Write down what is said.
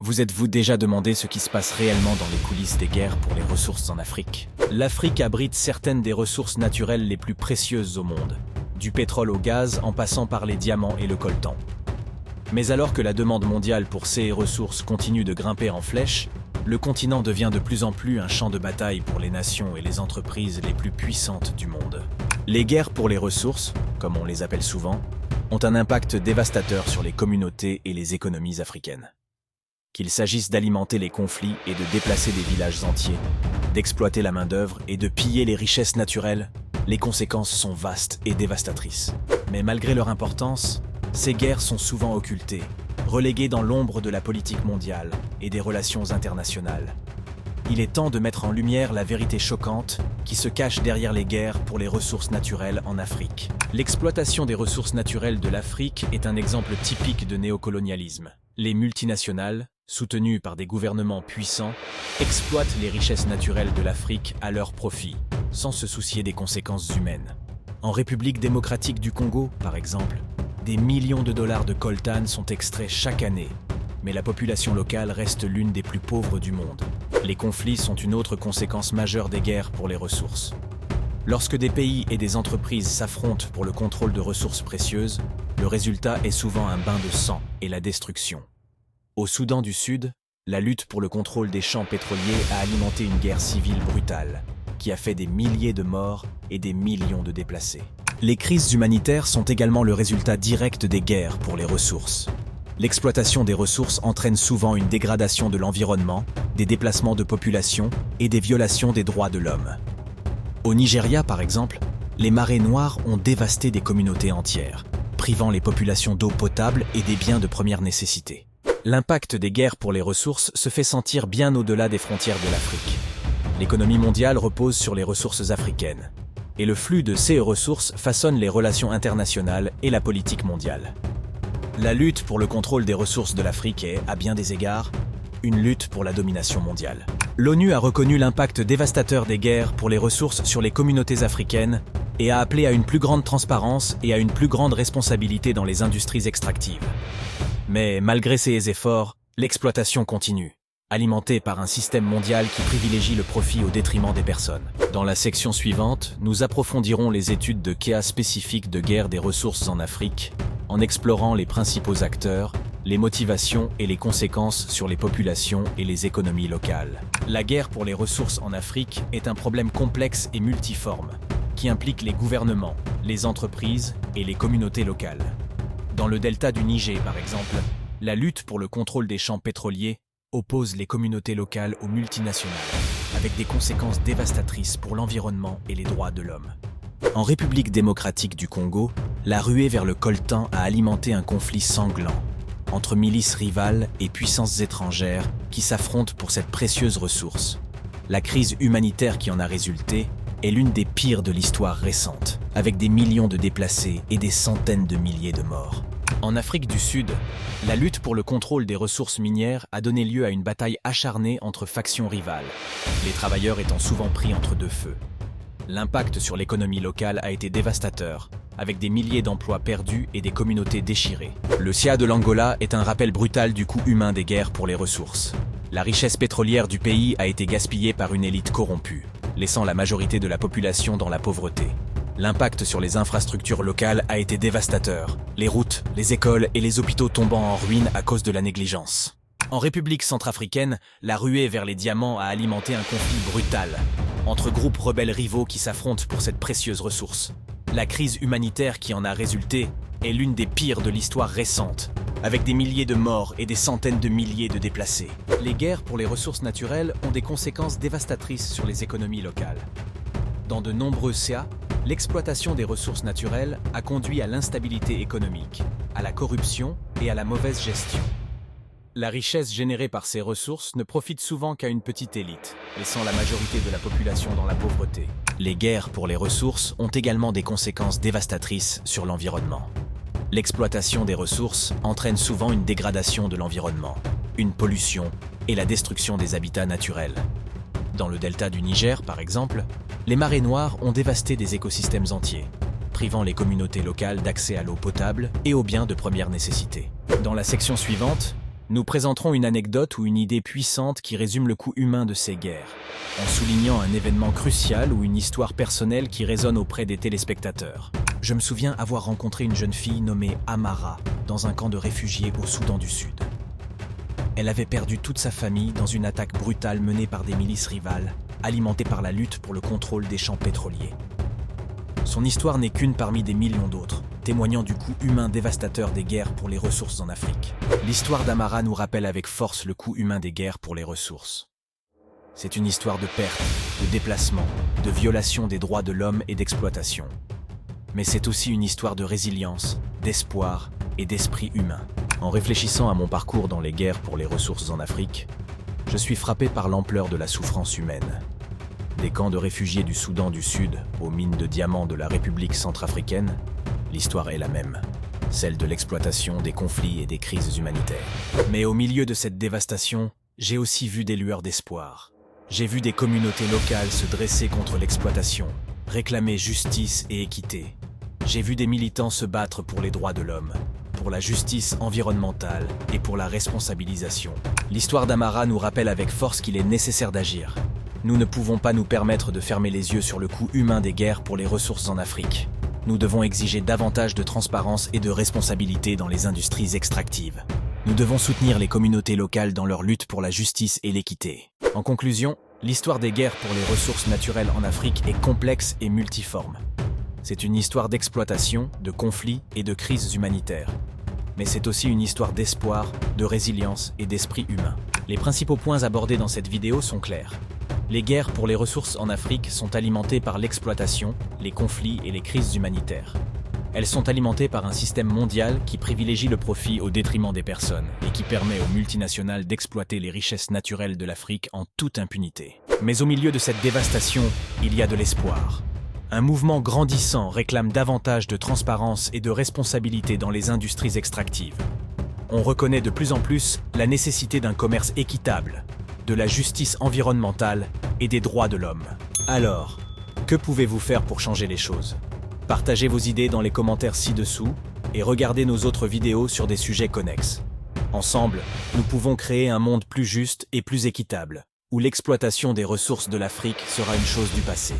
Vous êtes-vous déjà demandé ce qui se passe réellement dans les coulisses des guerres pour les ressources en Afrique? L'Afrique abrite certaines des ressources naturelles les plus précieuses au monde, du pétrole au gaz en passant par les diamants et le coltan. Mais alors que la demande mondiale pour ces ressources continue de grimper en flèche, le continent devient de plus en plus un champ de bataille pour les nations et les entreprises les plus puissantes du monde. Les guerres pour les ressources, comme on les appelle souvent, ont un impact dévastateur sur les communautés et les économies africaines. Qu'il s'agisse d'alimenter les conflits et de déplacer des villages entiers, d'exploiter la main-d'œuvre et de piller les richesses naturelles, les conséquences sont vastes et dévastatrices. Mais malgré leur importance, ces guerres sont souvent occultées, reléguées dans l'ombre de la politique mondiale et des relations internationales. Il est temps de mettre en lumière la vérité choquante qui se cache derrière les guerres pour les ressources naturelles en Afrique. L'exploitation des ressources naturelles de l'Afrique est un exemple typique de néocolonialisme. Les multinationales, soutenues par des gouvernements puissants, exploitent les richesses naturelles de l'Afrique à leur profit, sans se soucier des conséquences humaines. En République démocratique du Congo, par exemple, des millions de dollars de coltan sont extraits chaque année, mais la population locale reste l'une des plus pauvres du monde. Les conflits sont une autre conséquence majeure des guerres pour les ressources. Lorsque des pays et des entreprises s'affrontent pour le contrôle de ressources précieuses, le résultat est souvent un bain de sang et la destruction. Au Soudan du Sud, la lutte pour le contrôle des champs pétroliers a alimenté une guerre civile brutale, qui a fait des milliers de morts et des millions de déplacés. Les crises humanitaires sont également le résultat direct des guerres pour les ressources. L'exploitation des ressources entraîne souvent une dégradation de l'environnement, des déplacements de population et des violations des droits de l'homme. Au Nigeria, par exemple, les marées noires ont dévasté des communautés entières, privant les populations d'eau potable et des biens de première nécessité. L'impact des guerres pour les ressources se fait sentir bien au-delà des frontières de l'Afrique. L'économie mondiale repose sur les ressources africaines, et le flux de ces ressources façonne les relations internationales et la politique mondiale. La lutte pour le contrôle des ressources de l'Afrique est, à bien des égards, une lutte pour la domination mondiale. L'ONU a reconnu l'impact dévastateur des guerres pour les ressources sur les communautés africaines et a appelé à une plus grande transparence et à une plus grande responsabilité dans les industries extractives. Mais malgré ces efforts, l'exploitation continue, alimentée par un système mondial qui privilégie le profit au détriment des personnes. Dans la section suivante, nous approfondirons les études de cas spécifiques de guerre des ressources en Afrique, en explorant les principaux acteurs, les motivations et les conséquences sur les populations et les économies locales. La guerre pour les ressources en Afrique est un problème complexe et multiforme, qui implique les gouvernements, les entreprises et les communautés locales. Dans le delta du Niger, par exemple, la lutte pour le contrôle des champs pétroliers oppose les communautés locales aux multinationales, avec des conséquences dévastatrices pour l'environnement et les droits de l'homme. En République démocratique du Congo, la ruée vers le coltan a alimenté un conflit sanglant entre milices rivales et puissances étrangères qui s'affrontent pour cette précieuse ressource. La crise humanitaire qui en a résulté est l'une des pires de l'histoire récente, avec des millions de déplacés et des centaines de milliers de morts. En Afrique du Sud, la lutte pour le contrôle des ressources minières a donné lieu à une bataille acharnée entre factions rivales, les travailleurs étant souvent pris entre deux feux. L'impact sur l'économie locale a été dévastateur, avec des milliers d'emplois perdus et des communautés déchirées. Le SIA de l'Angola est un rappel brutal du coût humain des guerres pour les ressources. La richesse pétrolière du pays a été gaspillée par une élite corrompue, laissant la majorité de la population dans la pauvreté. L'impact sur les infrastructures locales a été dévastateur, les routes, les écoles et les hôpitaux tombant en ruine à cause de la négligence. En République centrafricaine, la ruée vers les diamants a alimenté un conflit brutal entre groupes rebelles rivaux qui s'affrontent pour cette précieuse ressource. La crise humanitaire qui en a résulté est l'une des pires de l'histoire récente, avec des milliers de morts et des centaines de milliers de déplacés. Les guerres pour les ressources naturelles ont des conséquences dévastatrices sur les économies locales. Dans de nombreux CA, l'exploitation des ressources naturelles a conduit à l'instabilité économique, à la corruption et à la mauvaise gestion. La richesse générée par ces ressources ne profite souvent qu'à une petite élite, laissant la majorité de la population dans la pauvreté. Les guerres pour les ressources ont également des conséquences dévastatrices sur l'environnement. L'exploitation des ressources entraîne souvent une dégradation de l'environnement, une pollution et la destruction des habitats naturels. Dans le delta du Niger, par exemple, les marées noires ont dévasté des écosystèmes entiers, privant les communautés locales d'accès à l'eau potable et aux biens de première nécessité. Dans la section suivante, Nous présenterons une anecdote ou une idée puissante qui résume le coût humain de ces guerres, en soulignant un événement crucial ou une histoire personnelle qui résonne auprès des téléspectateurs. Je me souviens avoir rencontré une jeune fille nommée Amara dans un camp de réfugiés au Soudan du Sud. Elle avait perdu toute sa famille dans une attaque brutale menée par des milices rivales, alimentées par la lutte pour le contrôle des champs pétroliers. Son histoire n'est qu'une parmi des millions d'autres, témoignant du coût humain dévastateur des guerres pour les ressources en Afrique. L'histoire d'Amara nous rappelle avec force le coût humain des guerres pour les ressources. C'est une histoire de perte, de déplacement, de violation des droits de l'homme et d'exploitation. Mais c'est aussi une histoire de résilience, d'espoir et d'esprit humain. En réfléchissant à mon parcours dans les guerres pour les ressources en Afrique, je suis frappé par l'ampleur de la souffrance humaine. Des camps de réfugiés du Soudan du Sud aux mines de diamants de la République centrafricaine, l'histoire est la même, celle de l'exploitation, des conflits et des crises humanitaires. Mais au milieu de cette dévastation, j'ai aussi vu des lueurs d'espoir. J'ai vu des communautés locales se dresser contre l'exploitation, réclamer justice et équité. J'ai vu des militants se battre pour les droits de l'homme, pour la justice environnementale et pour la responsabilisation. L'histoire d'Amara nous rappelle avec force qu'il est nécessaire d'agir. Nous ne pouvons pas nous permettre de fermer les yeux sur le coût humain des guerres pour les ressources en Afrique. Nous devons exiger davantage de transparence et de responsabilité dans les industries extractives. Nous devons soutenir les communautés locales dans leur lutte pour la justice et l'équité. En conclusion, l'histoire des guerres pour les ressources naturelles en Afrique est complexe et multiforme. C'est une histoire d'exploitation, de conflits et de crises humanitaires. Mais c'est aussi une histoire d'espoir, de résilience et d'esprit humain. Les principaux points abordés dans cette vidéo sont clairs. Les guerres pour les ressources en Afrique sont alimentées par l'exploitation, les conflits et les crises humanitaires. Elles sont alimentées par un système mondial qui privilégie le profit au détriment des personnes et qui permet aux multinationales d'exploiter les richesses naturelles de l'Afrique en toute impunité. Mais au milieu de cette dévastation, il y a de l'espoir. Un mouvement grandissant réclame davantage de transparence et de responsabilité dans les industries extractives. On reconnaît de plus en plus la nécessité d'un commerce équitable, de la justice environnementale et des droits de l'homme. Alors, que pouvez-vous faire pour changer les choses? Partagez vos idées dans les commentaires ci-dessous et regardez nos autres vidéos sur des sujets connexes. Ensemble, nous pouvons créer un monde plus juste et plus équitable, où l'exploitation des ressources de l'Afrique sera une chose du passé.